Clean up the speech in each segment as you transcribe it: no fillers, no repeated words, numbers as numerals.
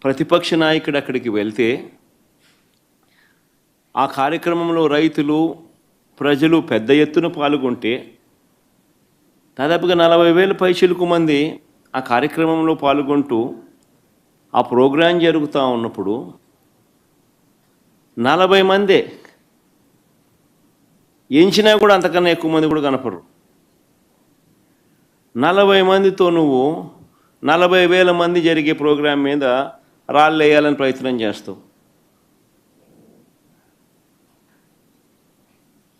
ప్రతిపక్ష నాయకుడు అక్కడికి వెళ్తే ఆ కార్యక్రమంలో రైతులు ప్రజలు పెద్ద ఎత్తున పాల్గొంటే దాదాపుగా 40,000 పైచిలుకు మంది ఆ కార్యక్రమంలో పాల్గొంటూ ఆ ప్రోగ్రాం జరుగుతూ ఉన్నప్పుడు 40 మందే ఎంచినా కూడా అంతకన్నా ఎక్కువ మంది కూడా కనపడరు. 40 మందితో నువ్వు 40,000 మంది జరిగే ప్రోగ్రాం మీద రాళ్ళు వేయాలని ప్రయత్నం చేస్తావు.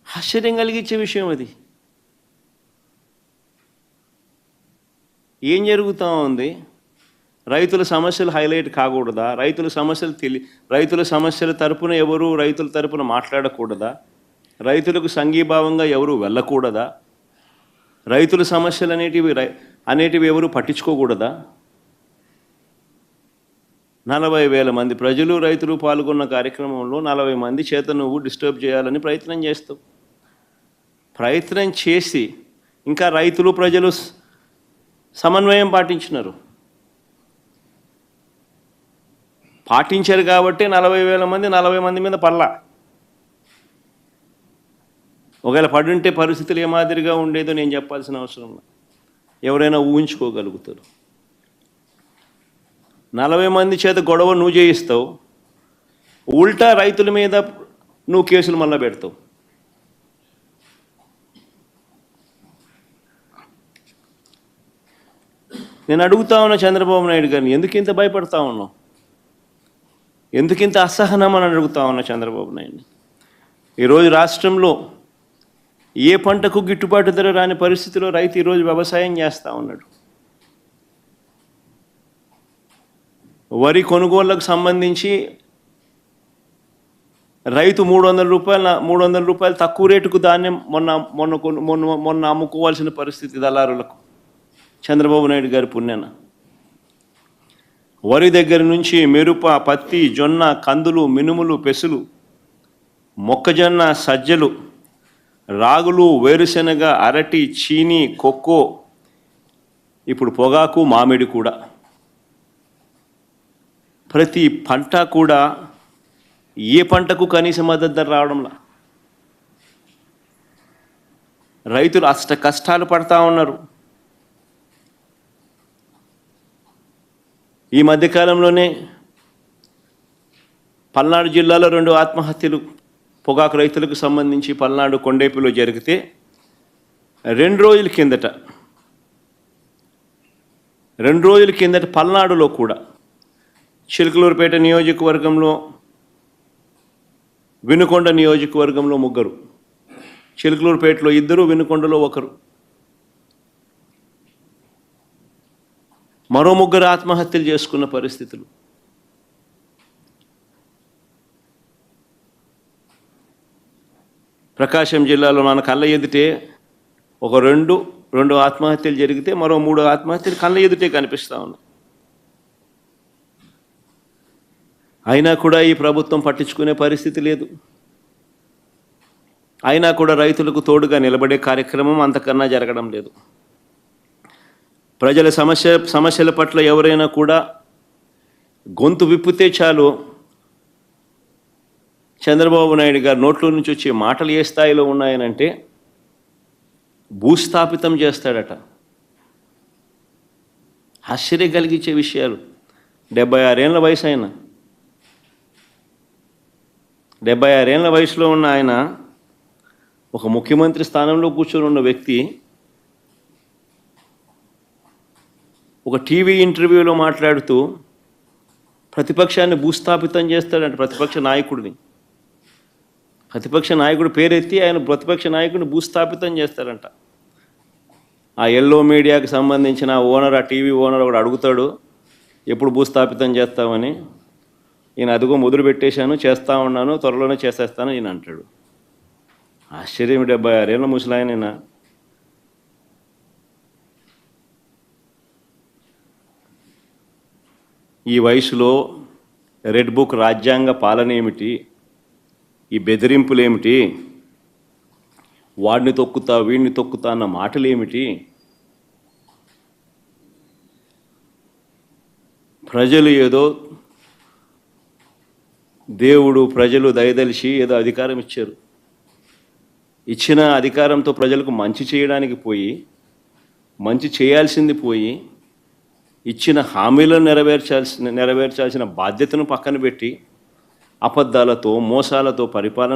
ఆశ్చర్యం కలిగించే విషయం అది. ఏం జరుగుతూ ఉంది? రైతుల సమస్యలు హైలైట్ కాకూడదా? రైతుల సమస్యల తరపున ఎవరు రైతుల తరపున మాట్లాడకూడదా? రైతులకు సంఘీభావంగా ఎవరు వెళ్ళకూడదా? రైతుల సమస్యలు అనేటివి ఎవరు పట్టించుకోకూడదా? 40,000 మంది ప్రజలు రైతులు పాల్గొన్న కార్యక్రమంలో 40 మంది చేత నువ్వు డిస్టర్బ్ చేయాలని ప్రయత్నం చేస్తావు. ప్రయత్నం చేసి ఇంకా రైతులు ప్రజలు సమన్వయం పాటించారు కాబట్టి 40,000 మంది 40 మంది మీద పడలా. ఒకవేళ పడుంటే పరిస్థితులు ఏ మాదిరిగా ఉండేదో నేను చెప్పాల్సిన అవసరం లేదు. ఎవరైనా ఊహించుకోగలుగుతారు. 40 మంది చేత గొడవ నువ్వు చేయిస్తావు, ఉల్టా రైతుల మీద నువ్వు కేసులు మళ్ళా పెడతావు. నేను అడుగుతా ఉన్నా చంద్రబాబు నాయుడు గారిని, ఎందుకు ఇంత భయపడతా ఉన్నావు? ఎందుకు ఇంత అసహనం అని అడుగుతా ఉన్నా చంద్రబాబు నాయుడిని. ఈరోజు రాష్ట్రంలో ఏ పంటకు గిట్టుబాటు ధర రాని పరిస్థితిలో రైతు ఈరోజు వ్యవసాయం చేస్తూ ఉన్నాడు. వరి కొనుగోళ్లకు సంబంధించి రైతు 300 రూపాయలు తక్కువ రేటుకు ధాన్యం మొన్న అమ్ముకోవాల్సిన పరిస్థితి దళారులకు. చంద్రబాబు నాయుడు గారి పుణ్యాన వరి దగ్గర నుంచి మిరప, పత్తి, జొన్న, కందులు, మినుములు, పెసులు, మొక్కజొన్న, సజ్జలు, రాగులు, వేరుశెనగ, అరటి, చీని, కొక్కో, ఇప్పుడు పొగాకు, మామిడి కూడా. ప్రతి పంట కూడా ఏ పంటకు కనీస మద్దతు ధర రావడంలా. రైతులు అష్ట కష్టాలు పడతా ఉన్నారు. ఈ మధ్యకాలంలోనే పల్నాడు జిల్లాలో 2 ఆత్మహత్యలు పొగాకు రైతులకు సంబంధించి పల్నాడు కొండేపిలో జరిగితే 2 రోజుల కిందట పల్నాడులో కూడా చిలకలూరుపేట నియోజకవర్గంలో, వినుకొండ నియోజకవర్గంలో 3, చిలకలూరుపేటలో 2, వినుకొండలో 1, మరో 3 ఆత్మహత్యలు చేసుకున్న పరిస్థితులు. ప్రకాశం జిల్లాలో మన కళ్ళ ఎదుటే ఒక 2 ఆత్మహత్యలు జరిగితే మరో 3 ఆత్మహత్యలు కళ్ళ ఎదుటే కనిపిస్తూ ఉన్నాయి. అయినా కూడా ఈ ప్రభుత్వం పట్టించుకునే పరిస్థితి లేదు. అయినా కూడా రైతులకు తోడుగా నిలబడే కార్యక్రమం అంతకన్నా జరగడం లేదు. ప్రజల సమస్యల పట్ల ఎవరైనా కూడా గొంతు విప్పితే చాలు చంద్రబాబు నాయుడు గారు నోట్లో నుంచి వచ్చే మాటలు ఏ స్థాయిలో ఉన్నాయనంటే భూస్థాపితం చేస్తాడట. ఆశ్చర్యం కలిగించే విషయాలు. 76 ఏళ్ల వయసు ఆయన, 76 ఏళ్ల వయసులో ఉన్న ఆయన ఒక ముఖ్యమంత్రి స్థానంలో కూర్చొని ఉన్న వ్యక్తి ఒక టీవీ ఇంటర్వ్యూలో మాట్లాడుతూ ప్రతిపక్షాన్ని భూస్థాపితం చేస్తాడంట. ప్రతిపక్ష నాయకుడు పేరెత్తి ఆయన ప్రతిపక్ష నాయకుడిని భూస్థాపితం చేస్తాడంట. ఆ ఎల్లో మీడియాకి సంబంధించిన ఓనర్, ఆ టీవీ ఓనర్ ఒకడు అడుగుతాడు, ఎప్పుడు భూస్థాపితం చేస్తామని. ఈయన అదిగో మొదలు పెట్టేశాను, చేస్తూ ఉన్నాను, త్వరలోనే చేసేస్తాను ఈయన అంటాడు. ఆశ్చర్యం. 76 ఏళ్ళ ముసలాయన. ఈ వయసులో రెడ్ బుక్ రాజ్యాంగ పాలన ఏమిటి, ఈ బెదిరింపులేమిటి, వాడిని తొక్కుతా వీడిని తొక్కుతా అన్న మాటలు ఏమిటి? ప్రజలు ఏదో దేవుడు ప్రజలు దయదలిచి ఏదో అధికారం ఇచ్చారు. ఇచ్చిన అధికారంతో ప్రజలకు మంచి చేయడానికి పోయి, మంచి చేయాల్సింది పోయి, ఇచ్చిన హామీలను నెరవేర్చాల్సిన బాధ్యతను పక్కన పెట్టి అబద్ధాలతో మోసాలతో పరిపాలన